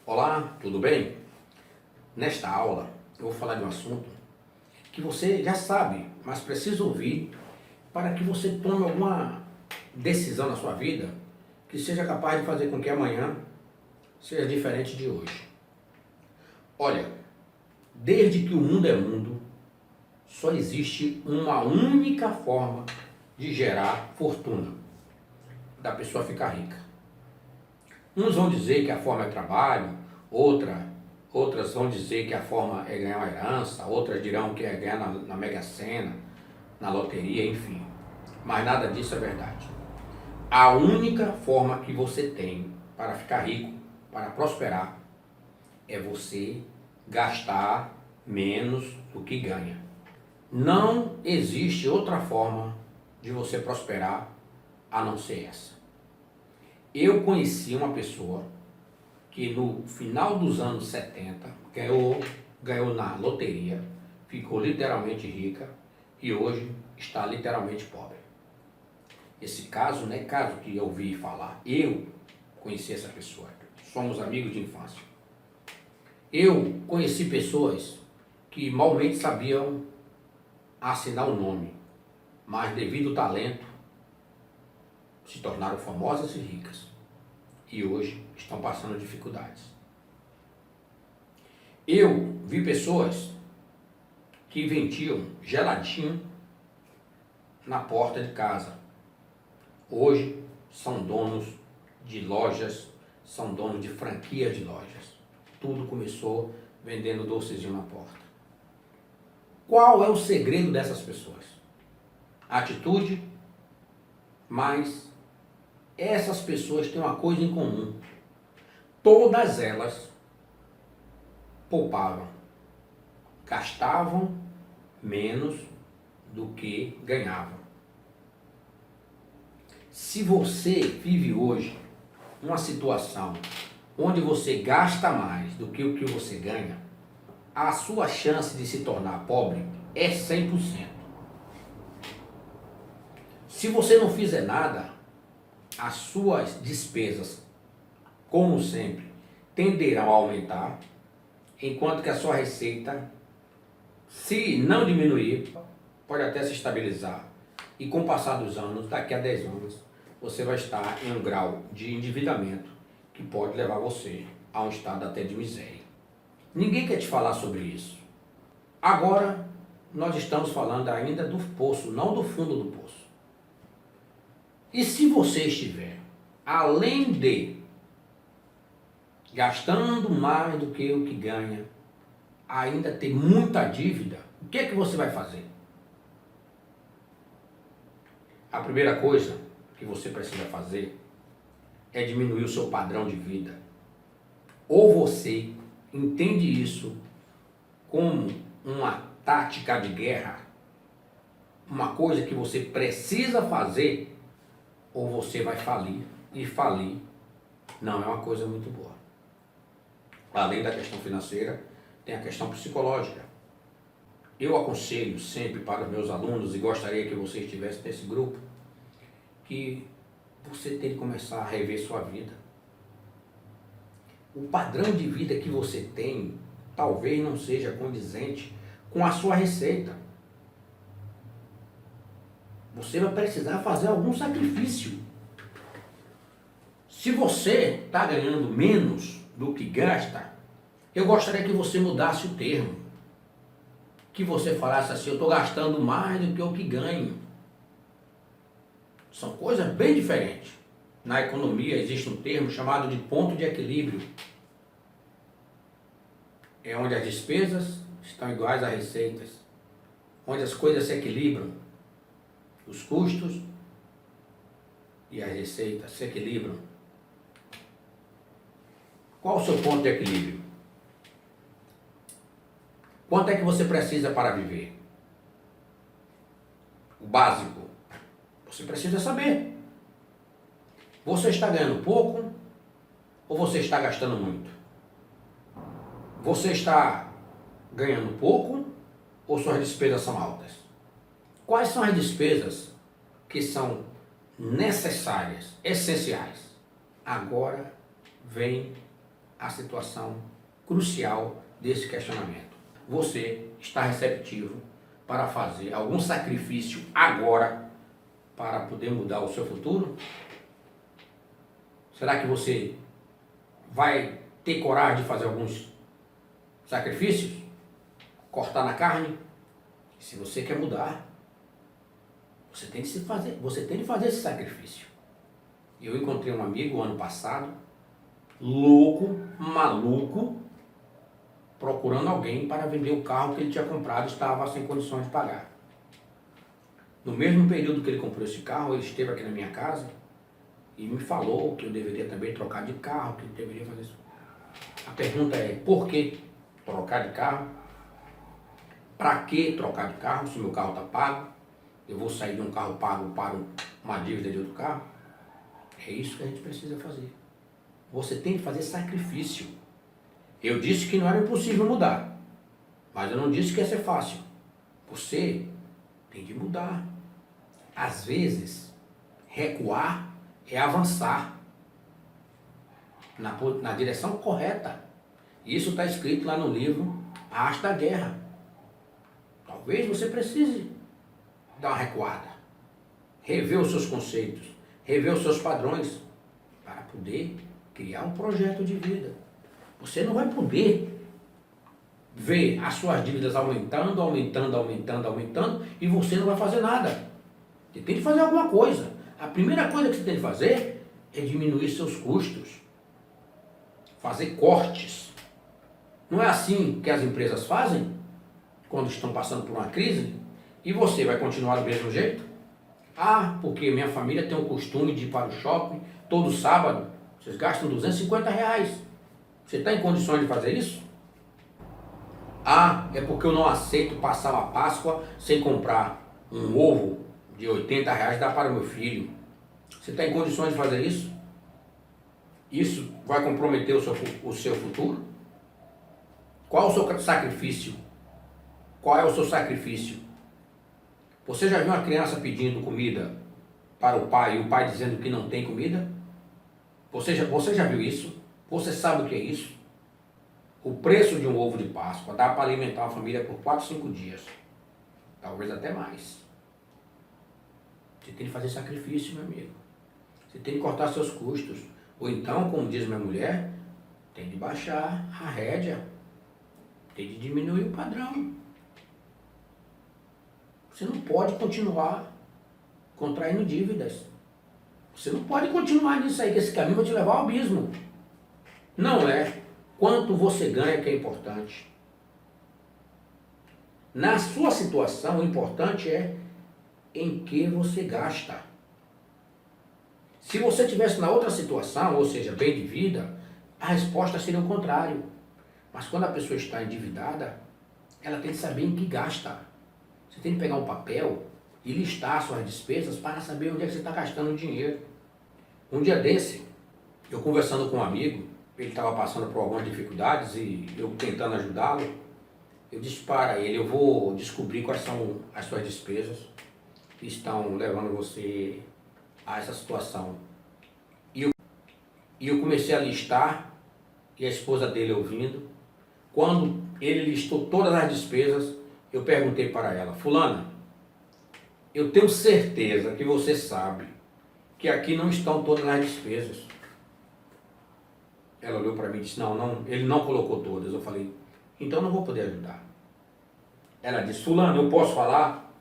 Olá, tudo bem? Nesta aula eu vou falar de um assunto que você já sabe, mas precisa ouvir para que você tome alguma decisão na sua vida que seja capaz de fazer com que amanhã seja diferente de hoje. Olha, desde que o mundo é mundo, só existe uma única forma de gerar fortuna, da pessoa ficar rica. Uns vão dizer que a forma é trabalho, outras vão dizer que a forma é ganhar uma herança, outras dirão que é ganhar na Mega Sena, na loteria, enfim. Mas nada disso é verdade. A única forma que você tem para ficar rico, para prosperar, é você gastar menos do que ganha. Não existe outra forma de você prosperar a não ser essa. Eu conheci uma pessoa que no final dos anos 70 ganhou na loteria, ficou literalmente rica e hoje está literalmente pobre. Esse caso não é caso que eu ouvi falar, eu conheci essa pessoa, somos amigos de infância. Eu conheci pessoas que malmente sabiam assinar o nome, mas devido ao talento se tornaram famosas e ricas e hoje estão passando dificuldades. Eu vi pessoas que vendiam geladinho na porta de casa. Hoje são donos de lojas, são donos de franquias de lojas. Tudo começou vendendo docezinho na porta. Qual é o segredo dessas pessoas? Atitude, mas essas pessoas têm uma coisa em comum. Todas elas poupavam, gastavam menos do que ganhavam. Se você vive hoje uma situação onde você gasta mais do que o que você ganha, a sua chance de se tornar pobre é 100%. Se você não fizer nada, as suas despesas, como sempre, tenderão a aumentar, enquanto que a sua receita, se não diminuir, pode até se estabilizar. E com o passar dos anos, daqui a 10 anos, você vai estar em um grau de endividamento que pode levar você a um estado até de miséria. Ninguém quer te falar sobre isso. Agora, nós estamos falando ainda do poço, não do fundo do poço. E se você estiver, além de gastando mais do que o que ganha, ainda tem muita dívida, o que é que você vai fazer? A primeira coisa que você precisa fazer é diminuir o seu padrão de vida. Ou você entende isso como uma tática de guerra, uma coisa que você precisa fazer, ou você vai falir, e falir não é uma coisa muito boa. Além da questão financeira, tem a questão psicológica. Eu aconselho sempre para os meus alunos, e gostaria que você estivesse nesse grupo, que você tem que começar a rever sua vida. O padrão de vida que você tem talvez não seja condizente com a sua receita. Você vai precisar fazer algum sacrifício. Se você está ganhando menos do que gasta, eu gostaria que você mudasse o termo. Que você falasse assim, eu estou gastando mais do que o que ganho. São coisas bem diferentes. Na economia existe um termo chamado de ponto de equilíbrio. É onde as despesas estão iguais às receitas. Onde as coisas se equilibram. Os custos e as receitas se equilibram. Qual o seu ponto de equilíbrio? Quanto é que você precisa para viver? O básico. Você precisa saber. Você está ganhando pouco ou você está gastando muito? Você está ganhando pouco ou suas despesas são altas? Quais são as despesas que são necessárias, essenciais? Agora vem a situação crucial desse questionamento. Você está receptivo para fazer algum sacrifício agora para poder mudar o seu futuro? Será que você vai ter coragem de fazer alguns sacrifícios? Cortar na carne? Se você quer mudar, você tem de fazer esse sacrifício. Eu encontrei um amigo ano passado, louco, maluco, procurando alguém para vender o carro que ele tinha comprado e estava sem condições de pagar. No mesmo período que ele comprou esse carro, ele esteve aqui na minha casa e me falou que eu deveria também trocar de carro, que eu deveria fazer isso. A pergunta é, por que trocar de carro? Para que trocar de carro se meu carro está pago? Eu vou sair de um carro pago para uma dívida de outro carro? É isso que a gente precisa fazer. Você tem que fazer sacrifício. Eu disse que não era impossível mudar, mas eu não disse que ia ser fácil. Você tem de mudar. Às vezes, recuar é avançar na direção correta. Isso está escrito lá no livro A Arte da Guerra. Talvez você precise dar uma recuada, rever os seus conceitos, rever os seus padrões, para poder criar um projeto de vida. Você não vai poder ver as suas dívidas aumentando, e você não vai fazer nada. Você tem que fazer alguma coisa. A primeira coisa que você tem que fazer é diminuir seus custos, fazer cortes. Não é assim que as empresas fazem quando estão passando por uma crise? E você vai continuar do mesmo jeito? Ah, porque minha família tem o costume de ir para o shopping todo sábado. Vocês gastam R$250. Você está em condições de fazer isso? Ah, é porque eu não aceito passar uma Páscoa sem comprar um ovo de R$80 e dar para o meu filho. Você está em condições de fazer isso? Isso vai comprometer o seu futuro? Qual o seu sacrifício? Qual é o seu sacrifício? Você já viu uma criança pedindo comida para o pai e o pai dizendo que não tem comida? Você já viu isso? Você sabe o que é isso? O preço de um ovo de Páscoa dá para alimentar uma família por 4, 5 dias. Talvez até mais. Você tem que fazer sacrifício, meu amigo. Você tem que cortar seus custos. Ou então, como diz minha mulher, tem de baixar a rédea. Tem de diminuir o padrão. Você não pode continuar contraindo dívidas. Você não pode continuar nisso aí, que esse caminho vai te levar ao abismo. Não é quanto você ganha que é importante. Na sua situação, o importante é em que você gasta. Se você estivesse na outra situação, ou seja, bem de vida, a resposta seria o contrário. Mas quando a pessoa está endividada, ela tem que saber em que gasta. Você tem que pegar um papel e listar suas despesas para saber onde é que você está gastando o dinheiro. Um dia desse, eu conversando com um amigo, ele estava passando por algumas dificuldades e eu tentando ajudá-lo, eu disse para ele, eu vou descobrir quais são as suas despesas que estão levando você a essa situação. E eu comecei a listar, e a esposa dele ouvindo. Quando ele listou todas as despesas, eu perguntei para ela, fulana, eu tenho certeza que você sabe que aqui não estão todas as despesas. Ela olhou para mim e disse, não, ele não colocou todas. Eu falei, então não vou poder ajudar. Ela disse, fulano, eu posso falar?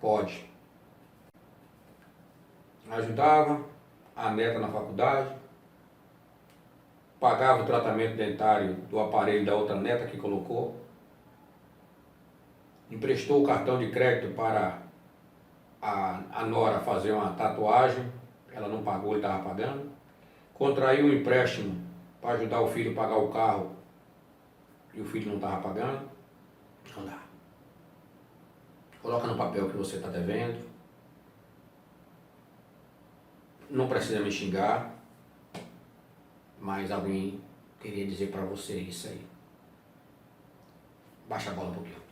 Pode. Ajudava a neta na faculdade, pagava o tratamento dentário do aparelho da outra neta que colocou, emprestou o cartão de crédito para a nora fazer uma tatuagem, ela não pagou, ele estava pagando, contraiu um empréstimo para ajudar o filho a pagar o carro e o filho não estava pagando. Não dá. Coloca no papel que você está devendo. Não precisa me xingar, mas alguém queria dizer para você isso aí. Baixa a bola um pouquinho.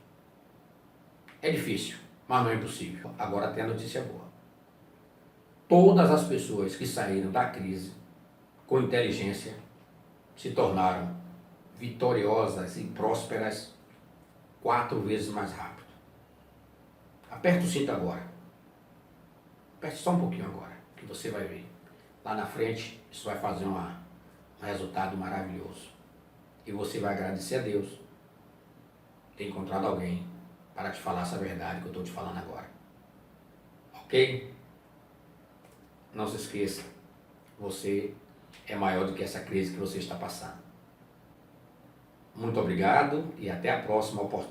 É difícil, mas não é impossível. Agora tem a notícia boa. Todas as pessoas que saíram da crise com inteligência se tornaram vitoriosas e prósperas 4 vezes mais rápido. Aperta o cinto agora. Aperte só um pouquinho agora, que você vai ver. Lá na frente, isso vai fazer um resultado maravilhoso. E você vai agradecer a Deus ter encontrado alguém para te falar essa verdade que eu estou te falando agora. Ok? Não se esqueça, você é maior do que essa crise que você está passando. Muito obrigado e até a próxima oportunidade.